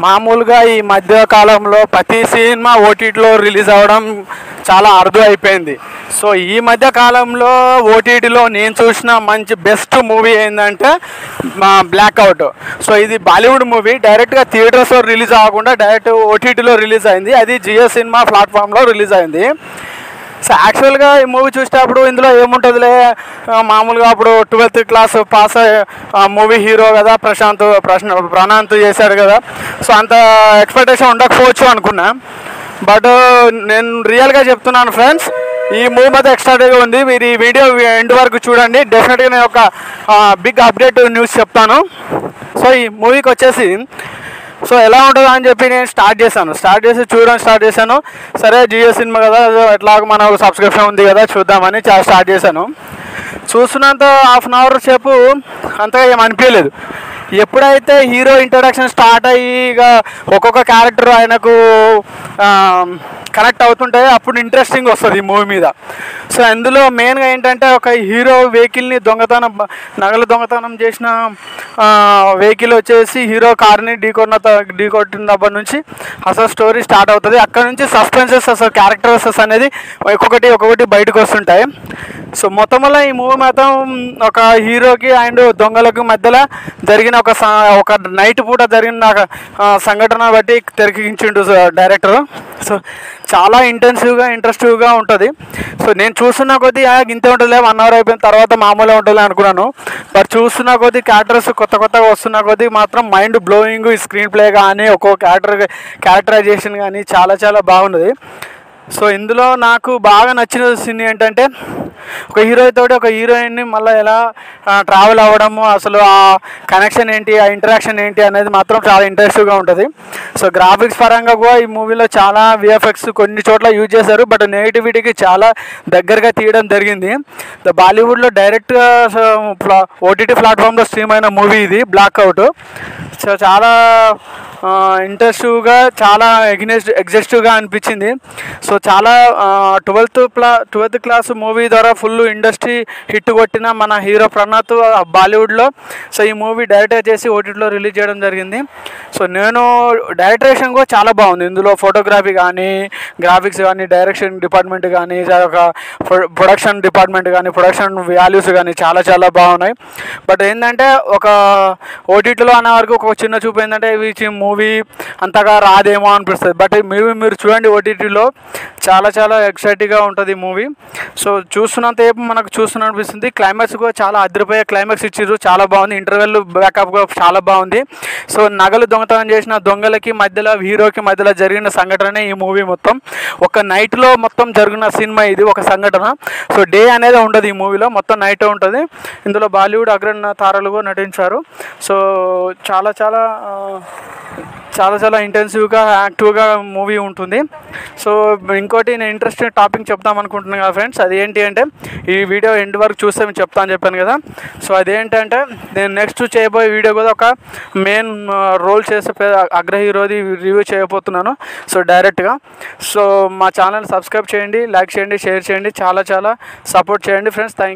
మామూలుగా ఈ మధ్య కాలంలో ప్రతి సినిమా ఓటీటీలో రిలీజ్ అవ్వడం చాలా అరుదు అయిపోయింది. సో ఈ మధ్య కాలంలో ఓటీటీలో నేను చూసిన మంచి బెస్ట్ మూవీ ఏంటంటే బ్లాక్అవుట్. సో ఇది బాలీవుడ్ మూవీ, డైరెక్ట్గా థియేటర్స్లో రిలీజ్ అవ్వకుండా డైరెక్ట్ ఓటీటీలో రిలీజ్ అయింది. అది జియో సినిమా ప్లాట్ఫామ్లో రిలీజ్ అయింది. సో యాక్చువల్గా ఈ మూవీ చూసేటప్పుడు ఇందులో ఏముంటుందిలే, మామూలుగా అప్పుడు 12th class pass movie hero కదా ప్రణాంత్ చేశాడు కదా, సో అంత ఎక్స్పెక్టేషన్ ఉండకపోవచ్చు అనుకున్నా. బట్ నేను రియల్గా చెప్తున్నాను ఫ్రెండ్స్, ఈ మూవీ మాత్రం ఎక్స్ట్రాగా ఉంది. మీరు ఈ వీడియో ఎండ్ వరకు చూడండి, డెఫినెట్గా నేను ఒక బిగ్ అప్డేట్ న్యూస్ చెప్తాను. సో ఈ మూవీకి వచ్చేసి సో ఎలా ఉంటుందో అని చెప్పి నేను స్టార్ట్ చేశాను. సరే జియో సినిమా కదా, ఎట్లాగో మన సబ్స్క్రిప్షన్ ఉంది కదా చూద్దామని స్టార్ట్ చేశాను. చూస్తున్నంత హాఫ్ అన్ అవర్ సేపు అంతగా ఏం అనిపించలేదు. ఎప్పుడైతే హీరో ఇంట్రడక్షన్ స్టార్ట్ అయ్యి ఇక ఒక్కొక్క క్యారెక్టర్ ఆయనకు కనెక్ట్ అవుతుంటే అప్పుడు ఇంట్రెస్టింగ్ వస్తుంది ఈ మూవీ మీద. సో అందులో మెయిన్గా ఏంటంటే ఒక హీరో వెహికల్ని నగలు దొంగతనం చేసిన వెహికల్ వచ్చేసి హీరో కార్ని ఢీకొట్టినప్పటి నుంచి అసలు స్టోరీ స్టార్ట్ అవుతుంది. అక్కడ నుంచి సస్పెన్సెస్ అసలు క్యారెక్టర్స్ అనేది ఒక్కొక్కటి బయటకు వస్తుంటాయి. సో మొత్తం వల్ల ఈ మూవీ మొత్తం ఒక హీరోకి అండ్ దొంగలకు మధ్యలో జరిగిన ఒక నైట్ పూట జరిగిన సంఘటన బట్టి తెరకెక్కించిండు డైరెక్టర్. సో చాలా ఇంట్రెస్టివ్గా ఉంటుంది. సో నేను చూస్తున్న కొద్దీ ఇంతే ఉంటుందిలే, 1 అవర్ అయిపోయిన తర్వాత మామూలుగా ఉంటుంది అనుకున్నాను. బట్ చూస్తున్న కొద్దీ క్యారెక్టర్స్ కొత్తగా వస్తున్న కొద్దీ మాత్రం మైండ్ బ్లోయింగ్, స్క్రీన్ ప్లే కానీ ఒక్కొక్క క్యారెక్టరైజేషన్ కానీ చాలా బాగున్నది. సో ఇందులో నాకు బాగా నచ్చిన సీన్ ఏంటంటే ఒక హీరో తోటి ఒక హీరోయిన్ని మళ్ళీ ఎలా ట్రావెల్ అవ్వడము, అసలు ఆ కనెక్షన్ ఏంటి, ఆ ఇంటరాక్షన్ ఏంటి అనేది మాత్రం చాలా ఇంట్రెస్టివ్గా ఉంటుంది. సో గ్రాఫిక్స్ పరంగా కూడా ఈ మూవీలో చాలా విఎఫ్ఎక్స్ కొన్ని చోట్ల యూజ్ చేశారు, బట్ నెగిటివిటీకి చాలా దగ్గరగా తీయడం జరిగింది. బాలీవుడ్లో డైరెక్ట్గా ఓటీటీ ప్లాట్ఫామ్లో స్ట్రీమ్ అయిన మూవీ ఇది బ్లాక్అవుట్. సో చాలా ఇంట్రెస్టివ్గా, చాలా ఎగ్జాస్టివ్గా అనిపించింది. సో చాలా 12th క్లాస్ మూవీ ద్వారా ఫుల్ ఇండస్ట్రీ హిట్ కొట్టిన మన హీరో ప్రణాంత్ బాలీవుడ్లో. సో ఈ మూవీ డైరెక్ట్ చేసి ఓటీటీలో రిలీజ్ చేయడం జరిగింది. సో నేను డైరెక్టరేషన్ కూడా చాలా బాగుంది. ఇందులో ఫోటోగ్రఫీ కానీ, గ్రాఫిక్స్ కానీ, డైరెక్షన్ డిపార్ట్మెంట్ కానీ, ఒక ప్రొడక్షన్ డిపార్ట్మెంట్ కానీ, ప్రొడక్షన్ వాల్యూస్ కానీ చాలా బాగున్నాయి. బట్ ఏంటంటే ఒక ఓటీటీలో అనే వరకు ఒక చిన్న చూపు ఏంటంటే ఈ మూవీ అంతగా రాదేమో అనిపిస్తుంది. బట్ మీరు చూడండి, ఓటీటీలో చాలా ఎక్సైటింగ్గా ఉంటుంది ఈ మూవీ. సో చూస్తున్నంతసేపు మనకు అనిపిస్తుంది. క్లైమాక్స్ కూడా చాలా అదిరిపోయే క్లైమాక్స్ ఇచ్చారు, చాలా బాగుంది. ఇంటర్వెల్ బ్యాకప్ కూడా చాలా బాగుంది. సో నగలు దొంగతనం చేసిన దొంగలకి మధ్యలో, హీరోకి మధ్యలో జరిగిన సంఘటన ఈ మూవీ మొత్తం ఒక నైట్లో మొత్తం జరిగిన సినిమా ఇది, ఒక సంఘటన. సో డే అనేది ఉండదు ఈ మూవీలో, మొత్తం నైట్ ఉంటుంది. ఇందులో బాలీవుడ్ అగ్రణ తారలు కూడా నటించారు. సో చాలా ఇంటెన్సివ్గా, యాక్టివ్గా మూవీ ఉంటుంది. సో ఇంకోటి నేను ఇంట్రెస్టింగ్ టాపిక్ చెప్తాం అనుకుంటున్నాను కదా ఫ్రెండ్స్, అది ఏంటి అంటే ఈ వీడియో ఎండ్ వరకు చూస్తే నేను చెప్పాను కదా. సో అదేంటంటే నేను నెక్స్ట్ చేయబోయే వీడియో కూడా ఒక మెయిన్ రోల్ చేసే అగ్ర హీరోది రివ్యూ చేయబోతున్నాను. సో డైరెక్ట్గా సో మా ఛానల్ సబ్స్క్రైబ్ చేయండి, లైక్ చేయండి, షేర్ చేయండి, చాలా సపోర్ట్ చేయండి ఫ్రెండ్స్. థ్యాంక్